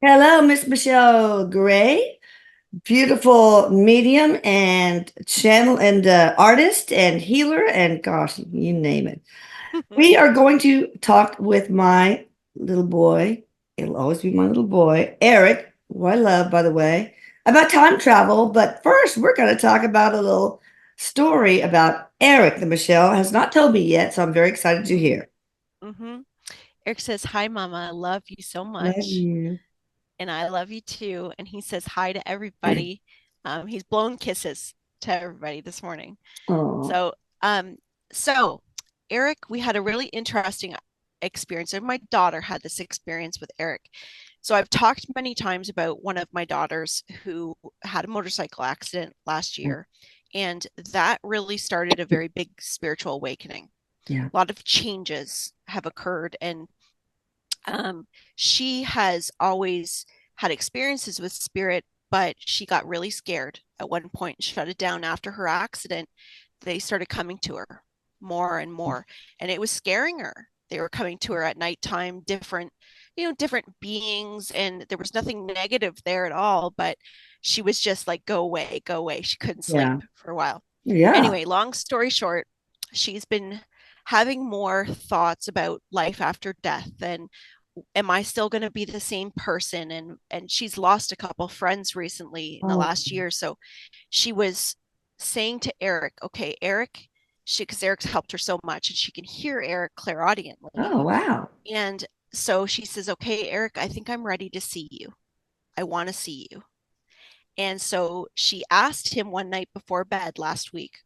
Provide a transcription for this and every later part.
Hello, Miss Michelle Gray, beautiful medium and channel and artist and healer and gosh, you name it. We are going to talk with my little boy. It'll always be my little boy, Eric, who I love, by the way, about time travel. But first, we're going to talk about a little story about Eric that Michelle has not told me yet, so I'm very excited to hear. hmm Eric says, "Hi, Mama. I love you so Love much." you. And I love you too. And he says hi to everybody. He's blown kisses to everybody this morning. Oh, So, um, so Eric, we had a really interesting experience. And my daughter had this experience with Eric. So I've talked many times about one of my daughters who had a motorcycle accident last year. And that really started a very big spiritual awakening. yeah. A lot of changes have occurred, and um, she has always had experiences with spirit, but she got really scared at one point and shut it down after her accident. They started coming to her more and more, and it was scaring her. They were coming to her at nighttime, different beings, and there was nothing negative there at all, but she was just like, go away, go away. She couldn't sleep Yeah. for a while. Yeah. Anyway, long story short, she's been having more thoughts about life after death and am I still going to be the same person? And she's lost a couple friends recently in the Oh, last year. So she was saying to Eric, okay, Eric, because Eric's helped her so much and she can hear Eric clairaudiently. oh, wow. And so she says, okay, Eric, I think I'm ready to see you. I want to see you. And so she asked him one night before bed last week,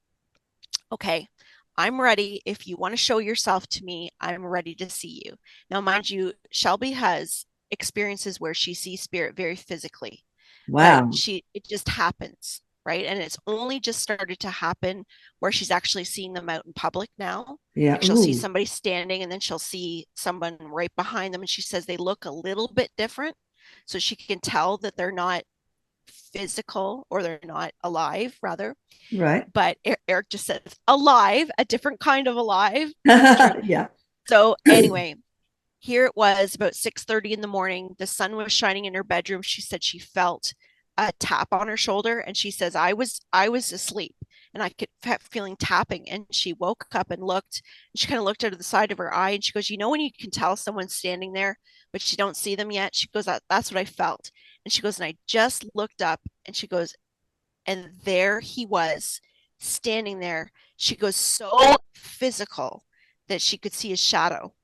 okay, I'm ready. If you want to show yourself to me, I'm ready to see you. Now, mind you, Shelby has experiences where she sees spirit very physically, but Wow. it just happens, right? And it's only just started to happen where she's actually seeing them out in public now. Yeah. Like she'll see Ooh. somebody standing and then she'll see someone right behind them. And she says they look a little bit different. So she can tell that they're not physical or they're not alive, rather, Right. but Eric just says alive, a different kind of alive. Yeah. So anyway, here it was about 6:30 in the morning. The sun was shining in her bedroom. She said she felt a tap on her shoulder, and she says I was asleep, and I could feeling tapping. And she woke up and looked. And she kind of looked out of the side of her eye, and she goes, "You know when you can tell someone's standing there, but you don't see them yet?" She goes, "That's what I felt." And she goes, "And I just looked up," and she goes, and there he was standing there. She goes, so physical that she could see his shadow.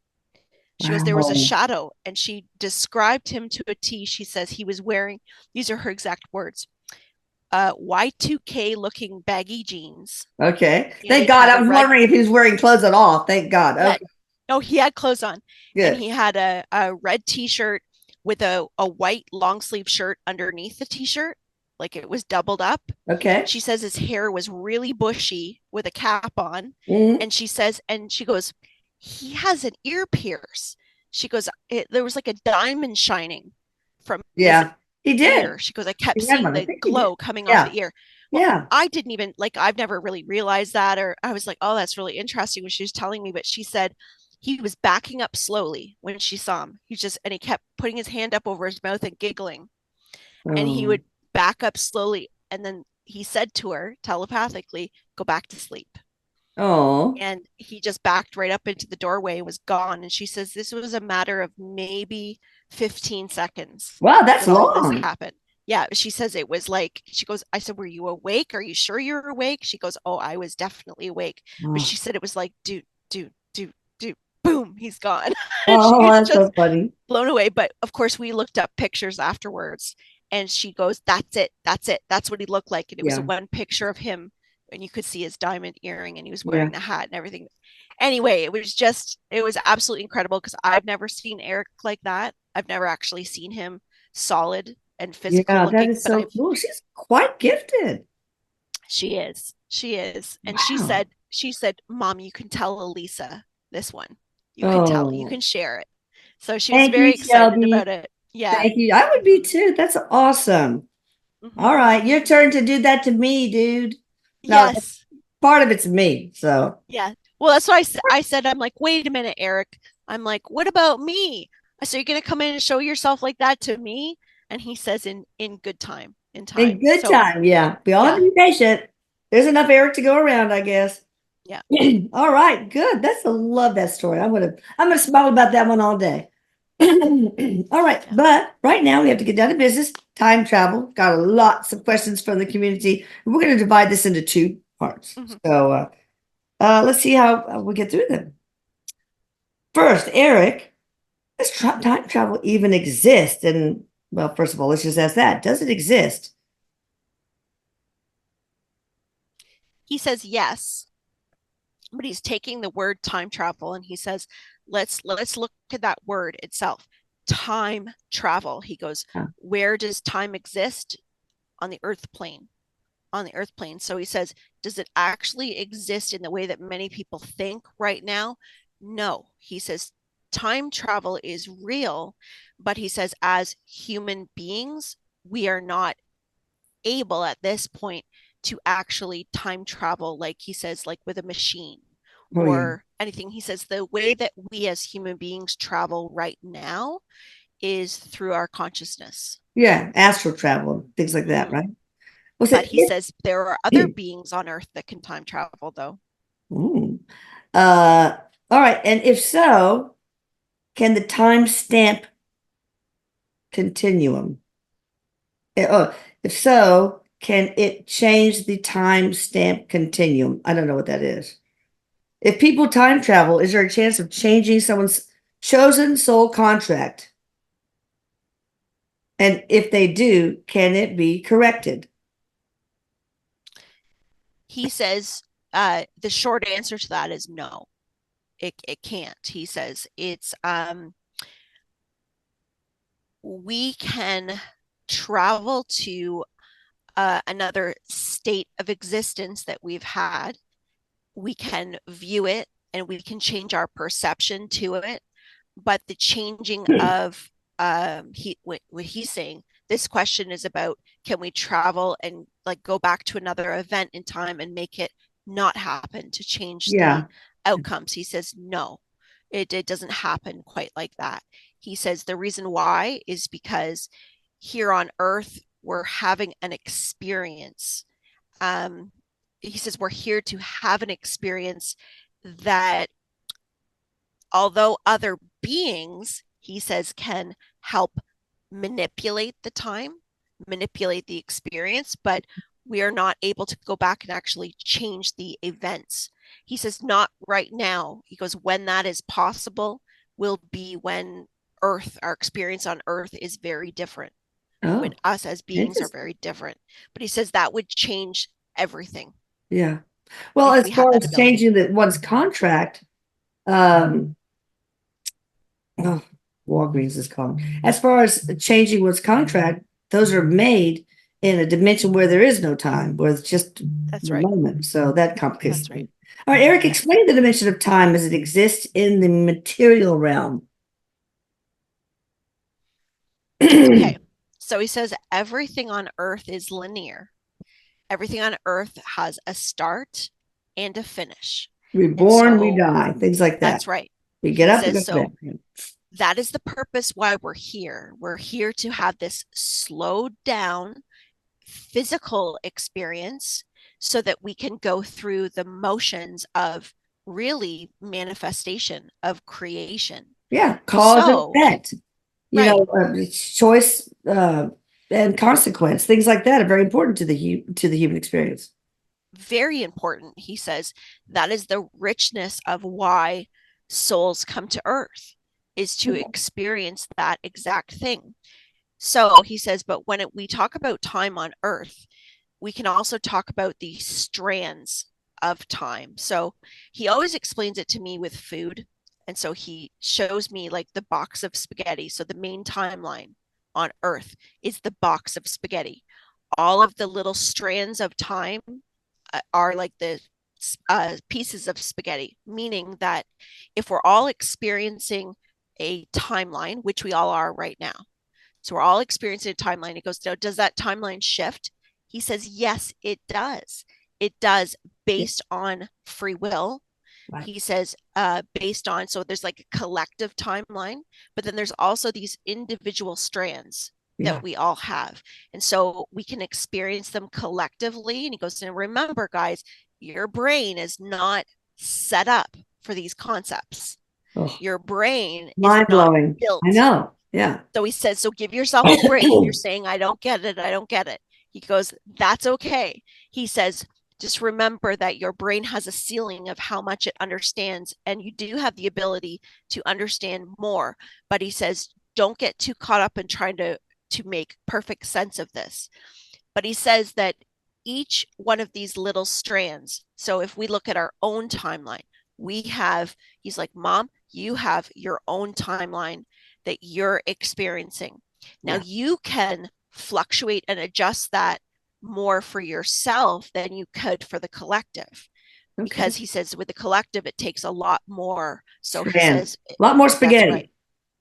She goes, there was a Wow. shadow, and she described him to a T. She says he was wearing, these are her exact words, Y2K looking baggy jeans. Okay. And Thank he God. had I a was red, wondering if he was wearing clothes at all. Thank God. yeah, Okay. no, he had clothes on. And Good. he had a red t-shirt with a white long sleeve shirt underneath the t-shirt, like it was doubled up. Okay. She says his hair was really bushy with a cap on. Hmm. And she goes, he has an ear pierce. She goes, there was like a diamond shining from his Yeah. He did. ear. She goes, I kept He had seeing one. I the think he did. glow coming off Yeah. the ear. Well, Yeah. I didn't even like, I've never really realized that, or I was like, oh, that's really interesting when she was telling me. But she said he was backing up slowly when she saw him. And he kept putting his hand up over his mouth and giggling. And he Oh. would back up slowly. And then he said to her telepathically, go back to sleep. Oh. And he just backed right up into the doorway and was gone. And she says this was a matter of maybe 15 seconds Wow. That's that all this long. happened. Yeah, she says it was like, she goes, I said, were you awake? Are you sure you're awake? She goes, oh, I was definitely awake. But Oh. she said it was like, do, boom, he's gone. And she Oh, was that's so just funny. blown away. But of course, we looked up pictures afterwards and she goes, that's it. That's it. That's what he looked like. And it was Yeah. one picture of him and you could see his diamond earring and he was Yeah. wearing the hat and everything. Anyway, it was absolutely incredible because I've never seen Eric like that. I've never actually seen him solid and physical Yeah. That looking, is but so cool. She's quite gifted. she is. And Wow. she said, Mom, you can tell Elisa this one. You can tell, you Oh. can share it. So she was Thank you, very excited Shelby. about it. Yeah. Thank you. I would be hmm too. That's awesome. All hmm right, your turn to do that to me, dude. No, Yes. part of it's me. So, Yeah. Well, that's why I said, I'm like, wait a minute, Eric. I'm like, what about me? So you're gonna come in and show yourself like that to me? And he says, in good time, in In time. good So time, yeah. We all have yeah, to be patient. There's enough Eric to go around, I guess. yeah. All right, good. That's I love that story. I'm gonna smile about that one all day. All right, Yeah. but right now we have to get down to business. Time travel. Got lots of questions from the community. We're going to divide this into two parts. Mhm. So let's see how we get through them. First, Eric, does time travel even exist? And well, first of all, let's just ask that: does it exist? He says yes, but he's taking the word time travel and he says, let's look at that word itself. Time travel. He goes, Uh, where does time exist? On the earth plane. On the earth plane. So he says, does it actually exist in the way that many people think right now? No. He says time travel is real, but he says as human beings, we are not able at this point to actually time travel, like he says, like with a machine Oh yeah, or anything. He says the way that we as human beings travel right now is through our consciousness. yeah, astral travel, things like that, Mm-hmm. right? Was But it? he says there are other beings on Earth that can time travel, though. Mm. Uh, all right, and if so, can the time stamp continuum? Oh, if so, can it change the time stamp continuum? I don't know what that is. If people time travel, is there a chance of changing someone's chosen soul contract? And if they do, can it be corrected? He says the short answer to that is no. It can't. He says it's we can travel to another state of existence that we've had. We can view it and we can change our perception to it. But the changing of what he's saying, this question is about, can we travel and like go back to another event in time and make it not happen to change the Yeah. outcomes? He says no, it doesn't happen quite like that. He says the reason why is because here on earth we're having an experience. um, he says we're here to have an experience that, although other beings, he says, can help manipulate the time, manipulate the experience, but we are not able to go back and actually change the events. He says, not right now. He goes, when that is possible, will be when Earth, our experience on Earth is very different, when Oh, us as beings are interesting. very different. But he says that would change everything Yeah. Well, if as we had far that as ability. changing one's contract, um, oh, Walgreens is calling. As far as changing one's contract, those are made in a dimension where there is no time, where it's just That's the right. moment. So that complicates That's right. things. All right, Eric, Yes. explain the dimension of time as it exists in the material realm. Okay. So he says everything on earth is linear. Everything on earth has a start and a finish. We And born, we so die, things like that. that's right. We get He up, we says, go to bed. so that is the purpose why we're here. We're here to have this slowed down physical experience so that we can go through the motions of really manifestation of creation. Yeah, cause and So, effect. right. Choice and consequence, things like that are very important to the human experience. Very important. He says that is the richness of why souls come to earth, is to experience that exact thing. So he says, but we talk about time on earth, we can also talk about the strands of time. So he always explains it to me with food. And so he shows me like the box of spaghetti. So the main timeline on earth is the box of spaghetti. All of the little strands of time are like the pieces of spaghetti, meaning that if we're all experiencing a timeline, which we all are right now, so we're all experiencing a timeline. He goes, does that timeline shift? He says, yes, it does. It does, Yeah. based on free will, Right. He says, based on, so there's like a collective timeline, but then there's also these individual strands Yeah. that we all have. And so we can experience them collectively. And he goes, and remember, guys, your brain is not set up for these concepts. Oh, Your brain is mind not blowing. I built. know. Yeah. So he says, so give yourself a break if you're saying, I don't get it. I don't get it. He goes, that's okay. He says, just remember that your brain has a ceiling of how much it understands, and you do have the ability to understand more. But he says, don't get too caught up in trying to make perfect sense of this. But he says that each one of these little strands, so if we look at our own timeline, we have, he's like, Mom, you have your own timeline that you're experiencing. Now Yeah. you can fluctuate and adjust that more for yourself than you could for the collective. Okay. Because he says with the collective, it takes a lot more. So he Strands. says, A lot more that's right, spaghetti.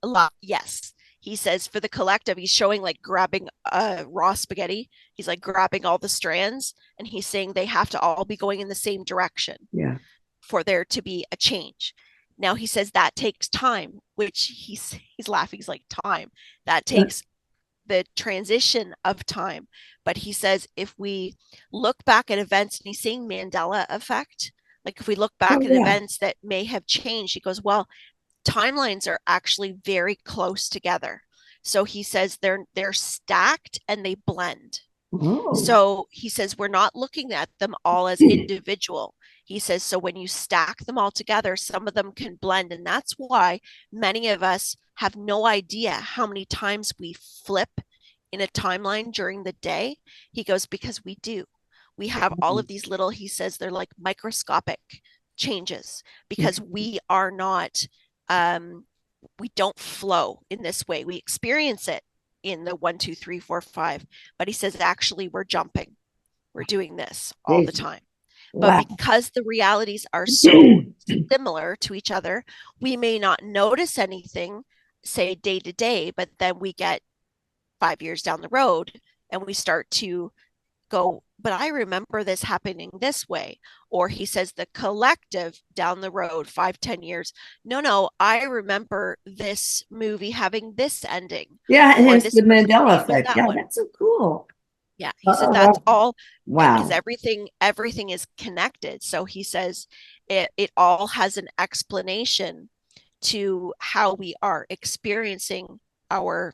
a lot. Yes. He says for the collective, he's showing like grabbing raw spaghetti. He's like grabbing all the strands and he's saying they have to all be going in the same direction Yeah. for there to be a change. Now he says that takes time, which he's laughing. He's like, time. That takes the transition of time. But he says if we look back at events, and he's saying Mandela effect, like if we look Oh back at yeah. events that may have changed, he goes, well, timelines are actually very close together. So he says they're stacked and they blend. Oh. So he says we're not looking at them all as individual. He says so when you stack them all together, some of them can blend, and that's why many of us have no idea how many times we flip in a timeline during the day. He goes because we do. We have all of these little, he says they're like microscopic changes because we are not we don't flow in this way. We experience it in the 1, 2, 3, 4, 5, but he says actually we're jumping. We're doing this all the Jesus. time. But Wow. because the realities are so similar to each other, we may not notice anything, say day to day, but then we get 5 years down the road and we start to go, but I remember this happening this way. Or he says the collective down the road, 5, 10 years. No, I remember this movie having this ending, Yeah, and or hence this the person Mandela being with effect. that Yeah, one. that's so cool. Yeah, he said Uh, that's all because wow. everything is connected. So he says it all has an explanation to how we are experiencing our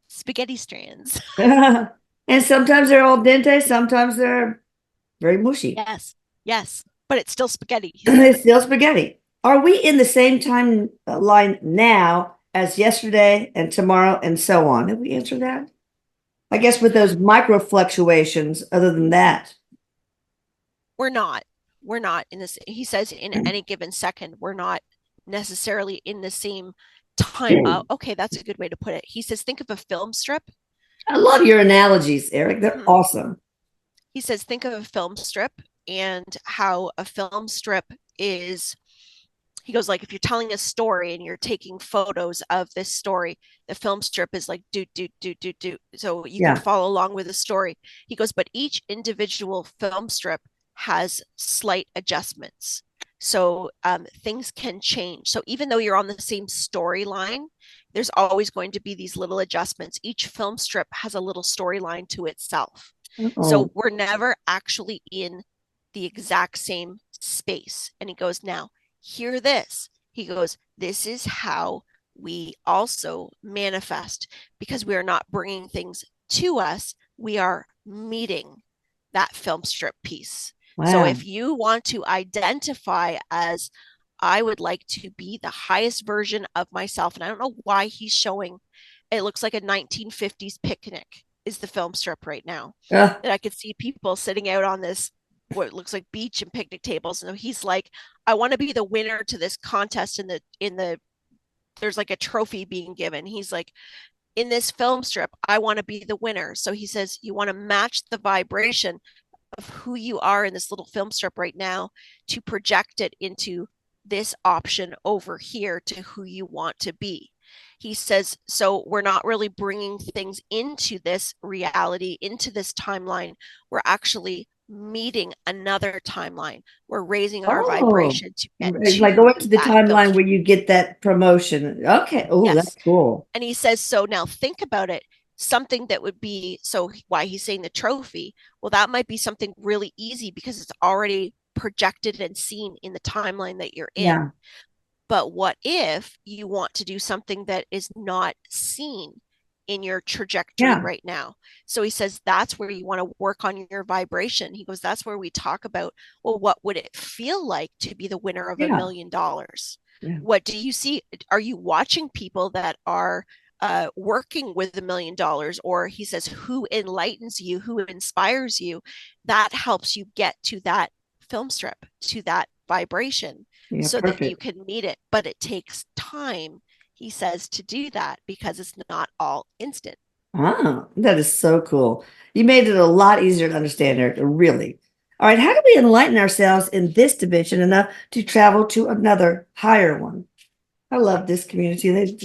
spaghetti strands. And sometimes they're al dente, sometimes they're very mushy. Yes, yes, but it's still spaghetti, he said. It's still spaghetti. Are we in the same time line now as yesterday and tomorrow and so on? Have we answered that? I guess with those micro fluctuations, other than that. we're not we're not in this, he says, in any given second we're not necessarily in the same time. Okay, that's a good way to put it. He says think of a film strip. I love your analogies, Eric. They're Mm-hmm. awesome. He says think of a film strip and how a film strip is, he goes, like if you're telling a story and you're taking photos of this story, the film strip is like do so you can Yeah. follow along with the story. He goes, but each individual film strip has slight adjustments, so things can change. So even though you're on the same storyline, there's always going to be these little adjustments. Each film strip has a little storyline to itself, so Oh, we're never actually in the exact same space. And he goes, now hear this. He goes, this is how we also manifest, because we are not bringing things to us, we are meeting that film strip piece. So wow. if you want to identify as, I would like to be the highest version of myself, and I don't know why he's showing, it looks like a 1950s picnic is the film strip right now. Uh, That I could see people sitting out on this what looks like beach and picnic tables, and he's like, I want to be the winner to this contest in the there's like a trophy being given. He's like, in this film strip, I want to be the winner. So he says you want to match the vibration of who you are in this little film strip right now to project it into this option over here to who you want to be. He says, so we're not really bringing things into this reality, into this timeline. We're actually meeting another timeline. We're raising our Oh, vibration to get like going to to the that film timeline where strip. you get that promotion. Okay. Oh, that's Yes. cool. And he says, so now think about it. Something that would be, so why he's saying the trophy, well, that might be something really easy because it's already projected and seen in the timeline that you're in. Yeah. But what if you want to do something that is not seen in your trajectory Yeah. right now? So he says that's where you want to work on your vibration. He goes, that's where we talk about, well, what would it feel like to be the winner of $1 Yeah. million? Yeah. What do you see? Are you watching people that are working with $1 million? Or he says, who enlightens you, who inspires you? That helps you get to that film strip, to that vibration, Yeah. so that you Perfect. can meet it. But it takes time, he says, to do that because it's not all instant. Ah, that is so cool. You made it a lot easier to understand, Eric. Really. All right. How do we enlighten ourselves in this dimension enough to travel to another higher one? I love this community. They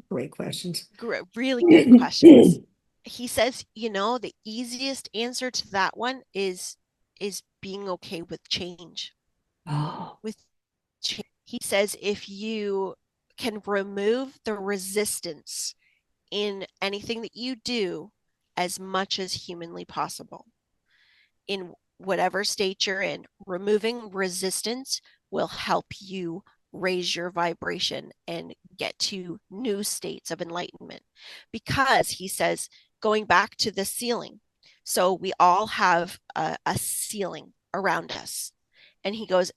great questions. Really good questions. He says, the easiest answer to that one is being okay with change. Oh, With change. He says if you can remove the resistance in anything that you do as much as humanly possible, in whatever state you're in, removing resistance will help you raise your vibration and get to new states of enlightenment. Because he says, going back to the ceiling, so we all have a ceiling around us. And he goes,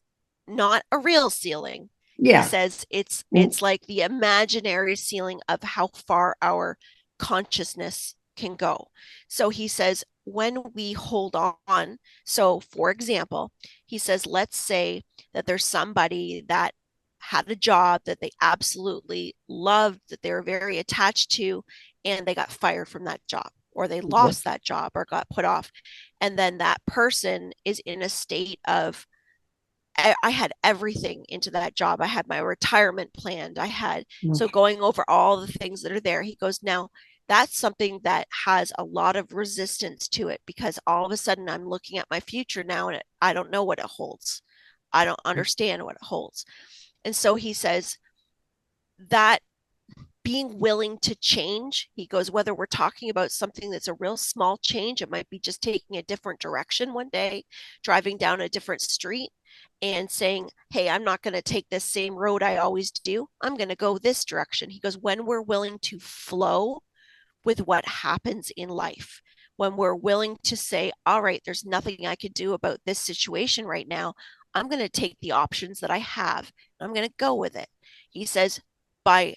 not a real ceiling. He yeah. says it's Mm, it's like the imaginary ceiling of how far our consciousness can go. So he says when we hold on, so for example, he says let's say that there's somebody that had a job that they absolutely loved, that they were very attached to, and they got fired from that job, or they yeah. lost that job or got put off. And then that person is in a state of, I had everything into that job. I had my retirement planned. I had, Mm, so going over all the things that are there, he goes, now that's something that has a lot of resistance to it because all of a sudden I'm looking at my future now and I don't know what it holds. I don't understand what it holds. And so he says that being willing to change, he goes, whether we're talking about something that's a real small change, it might be just taking a different direction one day, driving down a different street and saying, hey, I'm not going to take this same road I always do. I'm going to go this direction. He goes, when we're willing to flow with what happens in life, when we're willing to say, all right, there's nothing I could do about this situation right now, I'm going to take the options that I have and I'm going to go with it. He says, by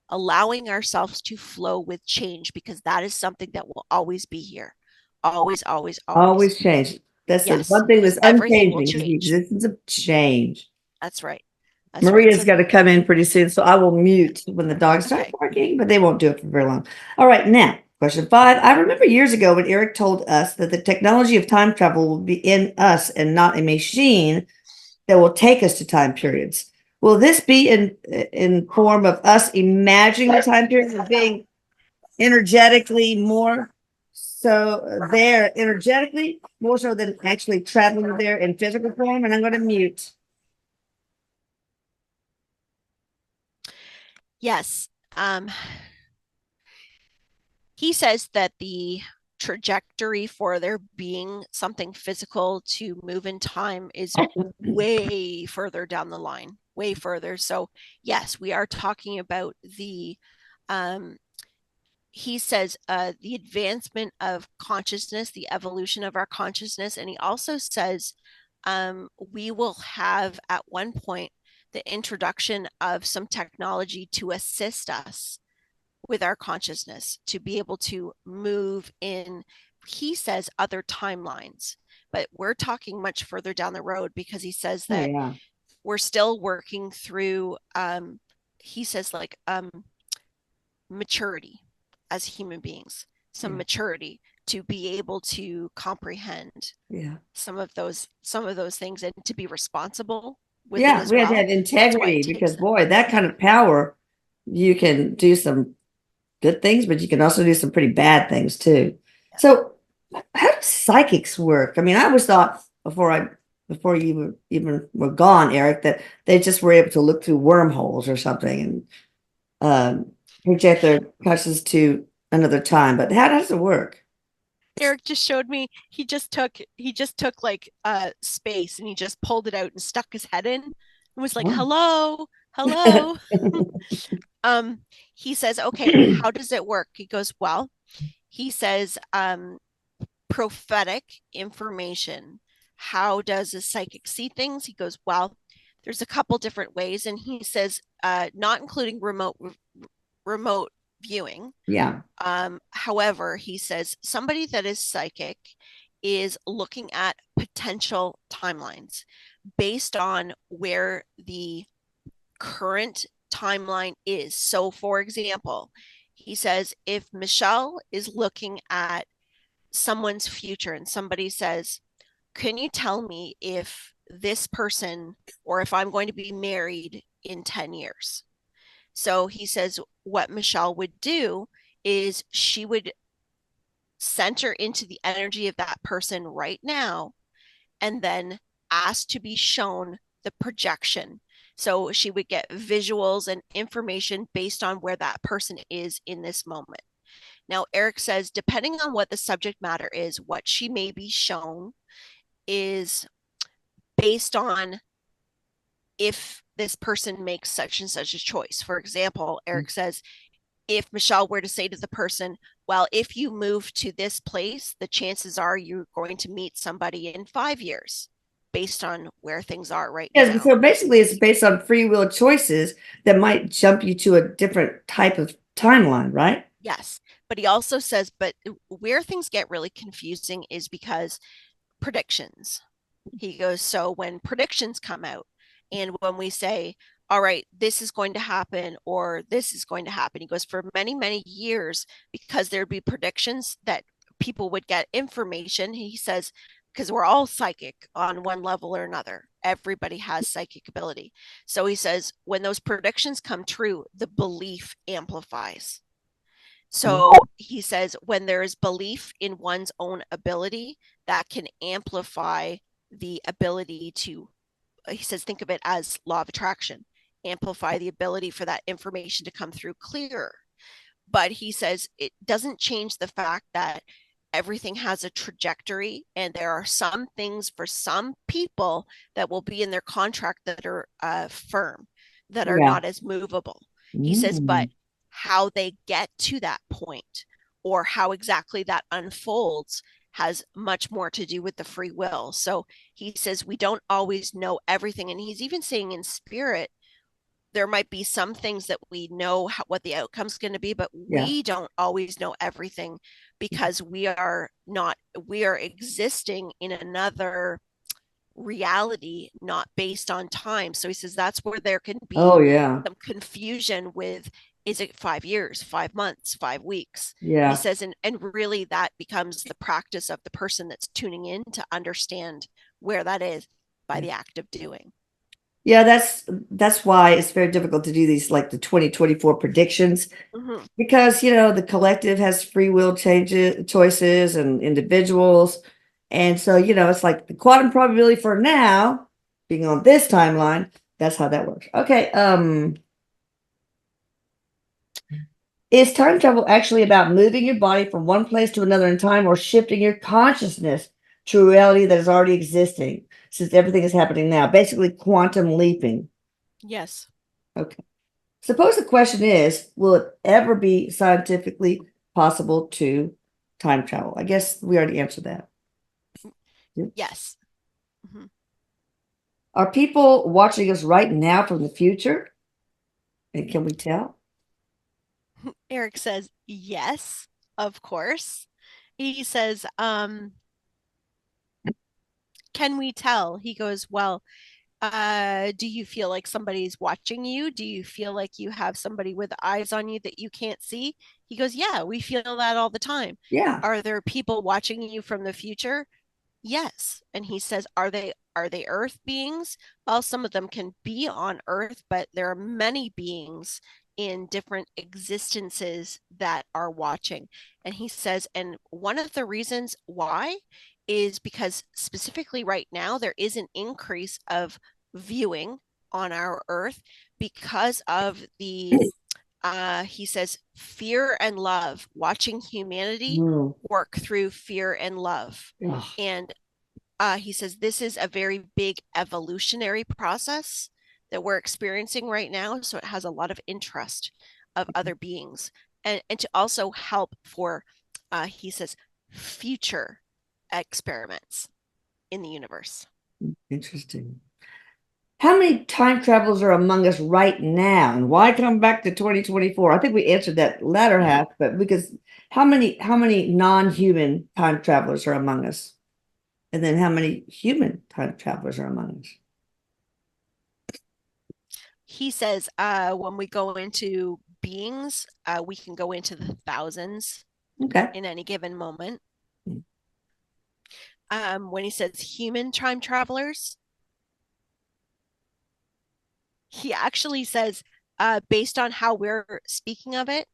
allowing ourselves to flow with change, because that is something that will always be here. Always, always, always. always change. That's the Yes, one thing because that's everything will unchanging is the change. existence of change. That's right. That's right. Maria's So, got to come in pretty soon, so I will mute when the dogs start okay. barking, but they won't do it for very long. All right, now, question 5. I remember years ago when Eric told us that the technology of time travel will be in us and not a machine that will take us to time periods. Will this be in form of us imagining the time periods and being energetically more so there energetically more so than actually traveling there in physical form? And I'm going to mute. Yes. Um, he says that the trajectory for there being something physical to move in time is way further down the line, way further. So, yes, we are talking about um, he says the advancement of consciousness, the evolution of our consciousness. And he also says we will have at one point the introduction of some technology to assist us with our consciousness to be able to move in, he says, other timelines. But we're talking much further down the road because he says Oh that yeah. we're still working through, he says, like maturity as human beings, some Yeah. maturity to be able to comprehend Yeah. some of those things and to be responsible with it Yeah, as we have to well. have That's why integrity it takes because them. boy, that kind of power, you can do some good things, but you can also do some pretty bad things too. Yes. So, how do psychics work? I mean, I always thought before you even were gone, Eric, that they just were able to look through wormholes or something and project their consciousness to another time. But how does it work? Erik just showed me he just took like space and he just pulled it out and stuck his head in and was like, Oh. "Hello, hello." Um, he says, "Okay, how does it work?" He goes, "Well," he says, prophetic information. How does a psychic see things? He goes, "Well, there's a couple different ways," and he says, not including remote viewing. Yeah, However, he says somebody that is psychic is looking at potential timelines based on where the current timeline is. So, for example, he says if Michelle is looking at someone's future and somebody says, "Can you tell me if this person or if I'm going to be married in 10 years?" So he says what Michelle would do is she would center into the energy of that person right now and then ask to be shown the projection. So she would get visuals and information based on where that person is in this moment. Now, Erik says, depending on what the subject matter is, what she may be shown is based on if this person makes such and such a choice. For example, Erik says, if Michelle were to say to the person, well, if you move to this place, the chances are you're going to meet somebody in 5 years based on where things are right yes. now. So basically, it's based on free will choices that might jump you to a different type of timeline, right? Yes. But he also says, but where things get really confusing is because predictions. He goes, so when predictions come out and when we say, all right, this is going to happen or this is going to happen, he goes, for many, many years, because there'd be predictions that people would get information. He says, because we're all psychic on one level or another. Everybody has psychic ability. So he says, when those predictions come true, the belief amplifies. So he says, when there is belief in one's own ability, that can amplify the ability to, he says, think of it as law of attraction, amplify the ability for that information to come through clearer. But he says it doesn't change the fact that everything has a trajectory and there are some things for some people that will be in their contract that are firm, that are Yeah. not as movable. He says, but Mm. how they get to that point or how exactly that unfolds has much more to do with the free will. So he says we don't always know everything. And he's even saying in spirit, there might be some things that we know what the outcome's going to be, but Yeah. we don't always know everything because we are existing in another reality, not based on time. So he says that's where there can Oh, be yeah. some confusion with, is it 5 years, 5 months, 5 weeks? He Yeah. says, and really that becomes the practice of the person that's tuning in to understand where that is by the act of doing. Yeah, that's why it's very difficult to do these like the 2024 predictions Mm-hmm. because the collective has free will changes choices and individuals. And so, it's like the quantum probability for now being on this timeline, that's how that works. Okay, is time travel actually about moving your body from one place to another in time or shifting your consciousness to a reality that is already existing since everything is happening now? Basically, quantum leaping. Yes. Okay. Suppose the question is, will it ever be scientifically possible to time travel? I guess we already answered that. Yep. Yes. Mm-hmm. Are people watching us right now from the future? And can we tell? Erik says, yes, of course. He says, can we tell? He goes, well, do you feel like somebody's watching you? Do you feel like you have somebody with eyes on you that you can't see? He goes, yeah, we feel that all the time. Yeah. Are there people watching you from the future? Yes. And he says, are they earth beings? Well, some of them can be on earth, but there are many beings in different existences that are watching. And he says, and one of the reasons why is because specifically right now, there is an increase of viewing on our earth because of the he says fear and love, watching humanity Mm. work through fear and love. Ugh. And he says this is a very big evolutionary process that we're experiencing right now. So it has a lot of interest of other beings, and to also help for, he says, future experiments in the universe. Interesting. How many time travelers are among us right now? And why come back to 2024? I think we answered that latter half, but because how many non-human time travelers are among us? And then how many human time travelers are among us? He says when we go into beings, we can go into the thousands Okay. in any given moment. When he says human time travelers, he actually says, based on how we're speaking of it,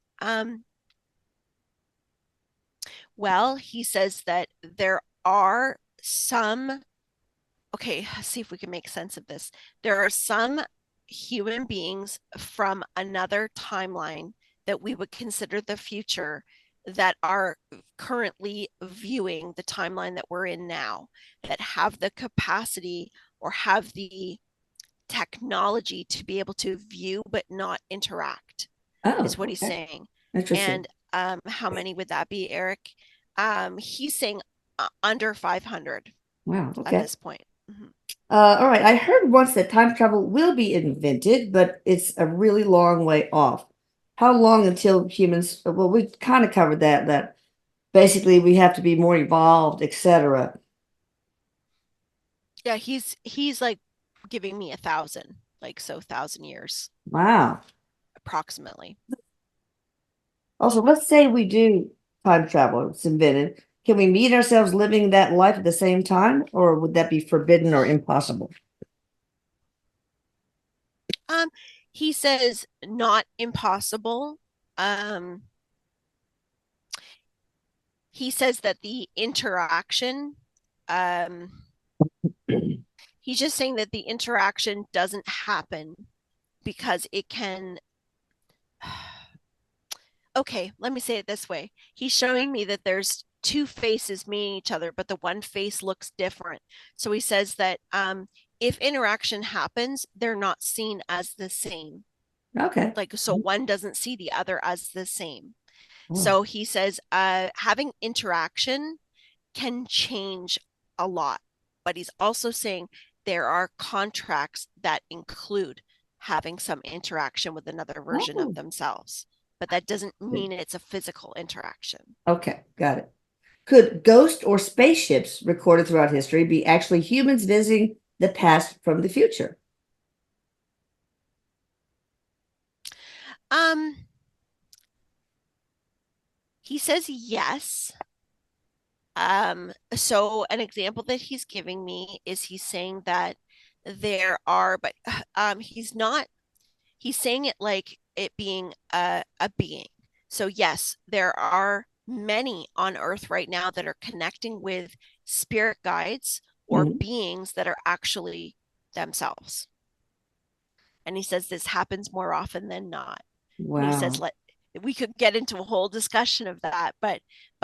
well, he says that there are some, okay, let's see if we can make sense of this. There are some human beings from another timeline that we would consider the future that are currently viewing the timeline that we're in now, that have the capacity or have the technology to be able to view but not interact, Oh, is what he's okay. saying. Interesting. And how many would that be, Eric? He's saying under 500 Wow. at Okay. this point. Mhm. All right. I heard once that time travel will be invented, but it's a really long way off. How long until humans? Well, we kind of covered that. That basically we have to be more evolved, etc. Yeah, he's like giving me 1,000, like so 1,000 years Wow. approximately. Also, let's say we do time travel, it's invented. Can we meet ourselves living that life at the same time, or would that be forbidden or impossible? Um, he says not impossible. Um, he says that the interaction, um, he's just saying that the interaction doesn't happen because it can. Okay, let me say it this way. He's showing me that there's two faces meeting each other, but the one face looks different. So he says that if interaction happens, they're not seen as the same. Okay. Like, so one doesn't see the other as the same. Oh, So he says having interaction can change a lot, but he's also saying there are contracts that include having some interaction with another version of oh. themselves, but that doesn't mean it's a physical interaction. Okay, got it. Could ghosts or spaceships recorded throughout history be actually humans visiting the past from the future? Um, he says yes. So an example that he's giving me is he's saying that there are, but he's saying it like it being a being. So yes, there are many on earth right now that are connecting with spirit guides or Mhm. beings that are actually themselves. And he says this happens more often than not. And he says Wow, let we could get into a whole discussion of that, but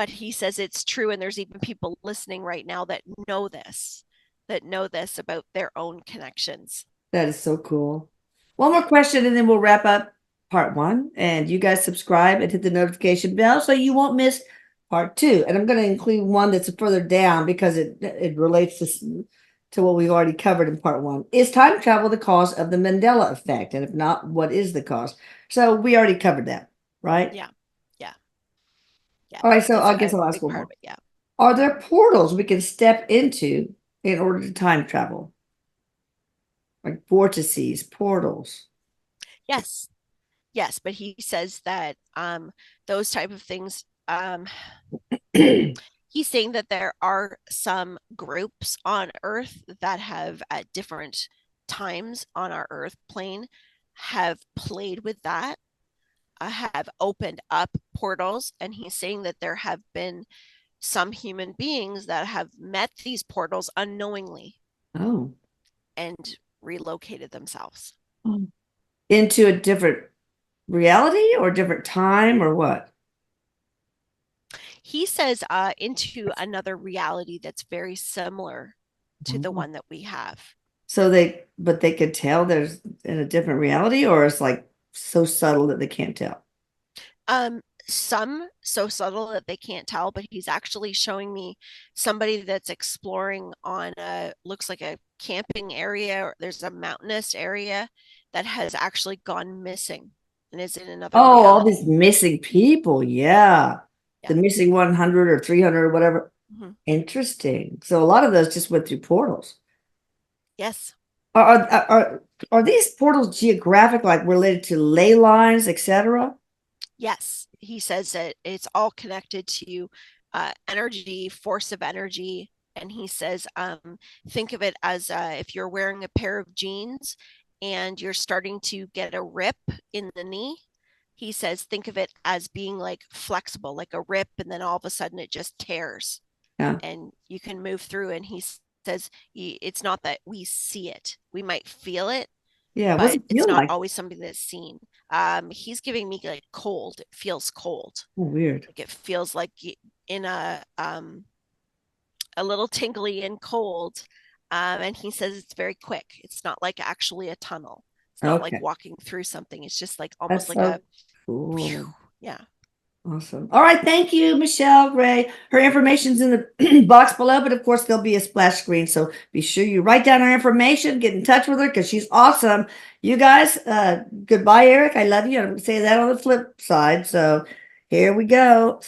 he says it's true, and there's even people listening right now that know this about their own connections. that is so cool. One more question and then we'll wrap up part one. And you guys subscribe and hit the notification bell so you won't miss part two. And I'm going to include one that's further down because it relates to what we've already covered in part one. Is time travel the cause of the Mandela effect? And if not, what is the cause? So we already covered that, right? Yeah, yeah, yeah, All right, so that's I guess a I'll ask big one part more. of it. Yeah. Are there portals we can step into in order to time travel? Like vortices, portals. Yes, yes, but he says that those type of things, he's saying that there are some groups on earth that have at different times on our earth plane have played with that. have opened up portals, and he's saying that there have been some human beings that have met these portals unknowingly Oh. and relocated themselves. Oh. Into a different reality or different time or what? He says into another reality that's very similar to the Oh. one that we have. So but they could tell there's in a different reality, or it's like so subtle that they can't tell. Some so subtle that they can't tell, but he's actually showing me somebody that's exploring on a looks like a camping area, or there's a mountainous area that has actually gone missing and is in another Oh, all these reality. missing people. Yeah. The Yeah. missing 100 or 300 or whatever. Mm-hmm. Interesting. So a lot of those just went through portals. Yes. Are these portals geographic, like related to ley lines, etc.? Yes, he says that it's all connected to energy, force of energy. And he says, think of it as if you're wearing a pair of jeans and you're starting to get a rip in the knee. He says, think of it as being like flexible, like a rip, and then all of a sudden it just tears Yeah. and you can move through. And he says, it's not that we see it, we might feel it, Yeah. What's but it it's feel not like? always something that's seen. He's giving me like cold. It feels cold. Oh, weird. Like it feels like in a little tingly and cold. And he says it's very quick. It's not like actually a tunnel. It's not like Okay. walking through something. It's just like almost That's like a so cool. yeah. Awesome. All right. Thank you, Michelle Gray. Her information's in the box below, but of course, there'll be a splash screen. So be sure you write down her information, get in touch with her because she's awesome. You guys, goodbye, Eric. I love you. I'm going to say that on the flip side. So here we go.